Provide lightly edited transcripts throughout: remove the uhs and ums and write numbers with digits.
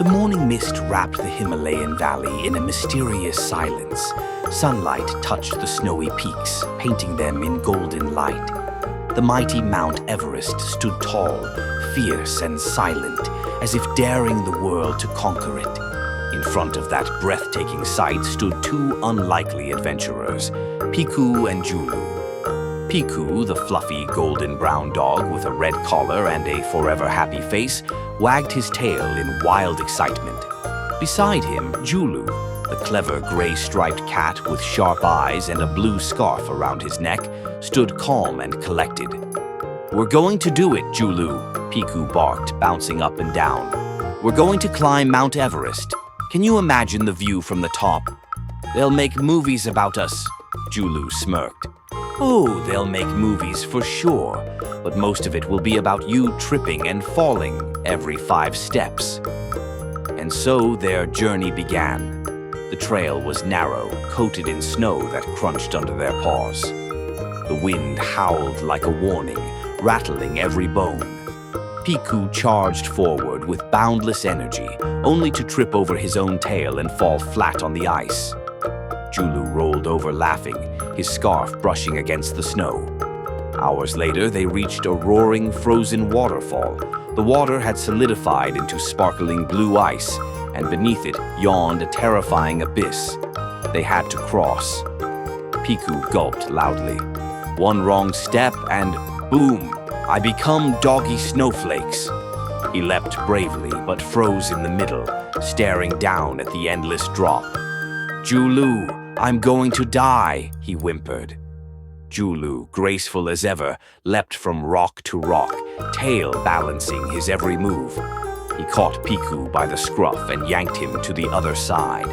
The morning mist wrapped the Himalayan valley in a mysterious silence. Sunlight touched the snowy peaks, painting them in golden light. The mighty Mount Everest stood tall, fierce and silent, as if daring the world to conquer it. In front of that breathtaking sight stood two unlikely adventurers, Piku and Julu. Piku, the fluffy golden-brown dog with a red collar and a forever happy face, wagged his tail in wild excitement. Beside him, Julu, the clever gray-striped cat with sharp eyes and a blue scarf around his neck, stood calm and collected. "We're going to do it, Julu," Piku barked, bouncing up and down. "We're going to climb Mount Everest. Can you imagine the view from the top? They'll make movies about us," Julu smirked. "Oh, they'll make movies for sure, but most of it will be about you tripping and falling every 5 steps." And so their journey began. The trail was narrow, coated in snow that crunched under their paws. The wind howled like a warning, rattling every bone. Piku charged forward with boundless energy, only to trip over his own tail and fall flat on the ice. Julu rolled over laughing, his scarf brushing against the snow. Hours later, they reached a roaring, frozen waterfall. The water had solidified into sparkling blue ice, and beneath it yawned a terrifying abyss. They had to cross. Piku gulped loudly. One wrong step and boom, I become doggy snowflakes. He leapt bravely but froze in the middle, staring down at the endless drop. "Julu, I'm going to die," he whimpered. Julu, graceful as ever, leapt from rock to rock, tail balancing his every move. He caught Piku by the scruff and yanked him to the other side.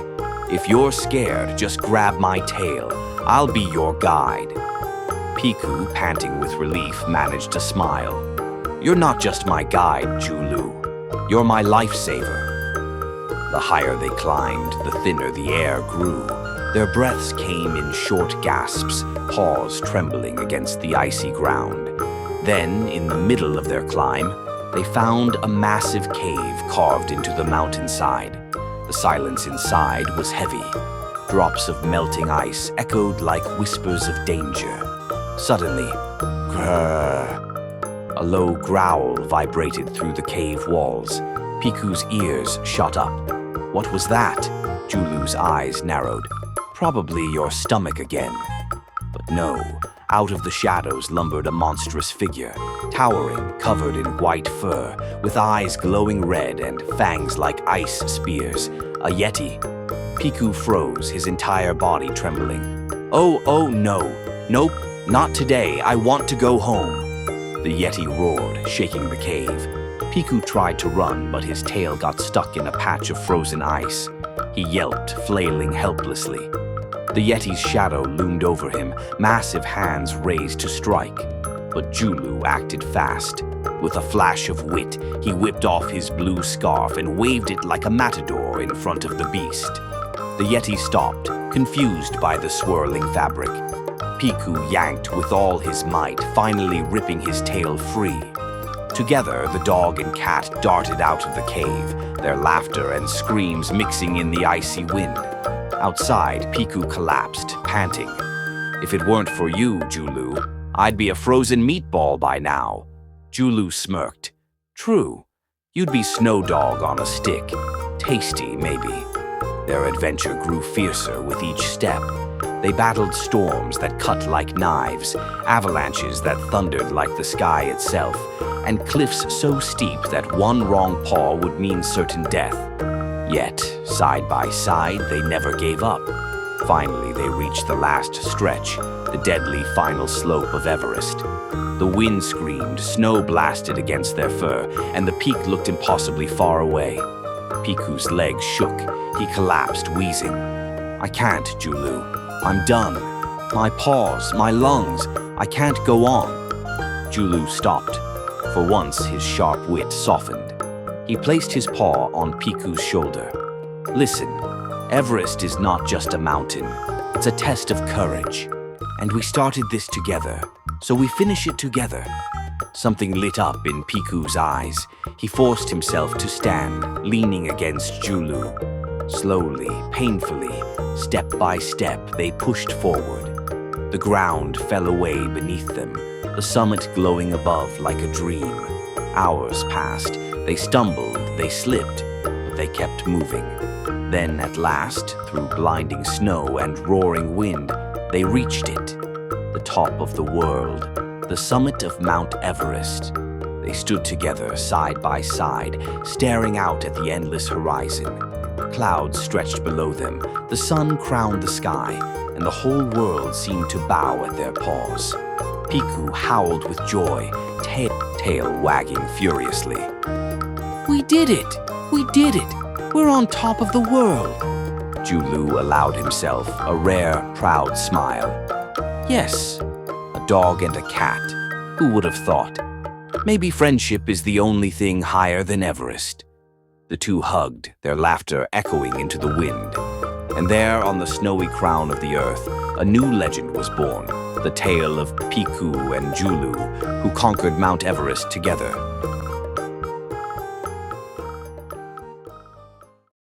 "If you're scared, just grab my tail. I'll be your guide." Piku, panting with relief, managed to smile. "You're not just my guide, Julu. You're my lifesaver." The higher they climbed, the thinner the air grew. Their breaths came in short gasps, paws trembling against the icy ground. Then, in the middle of their climb, they found a massive cave carved into the mountainside. The silence inside was heavy. Drops of melting ice echoed like whispers of danger. Suddenly, grrr, a low growl vibrated through the cave walls. Piku's ears shot up. What was that? Julu's eyes narrowed. Probably your stomach again. But no, out of the shadows lumbered a monstrous figure, towering, covered in white fur, with eyes glowing red and fangs like ice spears. A yeti. Piku froze, his entire body trembling. Oh no. Nope, not today. I want to go home. The yeti roared, shaking the cave. Piku tried to run, but his tail got stuck in a patch of frozen ice. He yelped, flailing helplessly. The yeti's shadow loomed over him, massive hands raised to strike. But Julu acted fast. With a flash of wit, he whipped off his blue scarf and waved it like a matador in front of the beast. The yeti stopped, confused by the swirling fabric. Piku yanked with all his might, finally ripping his tail free. Together, the dog and cat darted out of the cave, their laughter and screams mixing in the icy wind. Outside, Piku collapsed, panting. "If it weren't for you, Julu, I'd be a frozen meatball by now." Julu smirked. "True. You'd be Snow Dog on a stick. Tasty, maybe." Their adventure grew fiercer with each step. They battled storms that cut like knives, avalanches that thundered like the sky itself, and cliffs so steep that one wrong paw would mean certain death. Yet, side by side, they never gave up. Finally, they reached the last stretch, the deadly final slope of Everest. The wind screamed, snow blasted against their fur, and the peak looked impossibly far away. Piku's legs shook. He collapsed, wheezing. "I can't, Julu. I'm done. My paws, my lungs. I can't go on." Julu stopped. For once, his sharp wit softened. He placed his paw on Piku's shoulder. "Listen, Everest is not just a mountain. It's a test of courage. And we started this together, so we finish it together. Something lit up in Piku's eyes. He forced himself to stand, leaning against Julu. Slowly, painfully, step by step, they pushed forward. The ground fell away beneath them, the summit glowing above like a dream. Hours passed. They stumbled, they slipped, but they kept moving. Then, at last, through blinding snow and roaring wind, they reached it. The top of the world, the summit of Mount Everest. They stood together, side by side, staring out at the endless horizon. Clouds stretched below them, the sun crowned the sky, and the whole world seemed to bow at their paws. Piku howled with joy, tail wagging furiously. "We did it! We did it! We're on top of the world!" Julu allowed himself a rare, proud smile. Yes, a dog and a cat. Who would have thought? Maybe friendship is the only thing higher than Everest. The two hugged, their laughter echoing into the wind. And there, on the snowy crown of the earth, a new legend was born, the tale of Piku and Julu, who conquered Mount Everest together.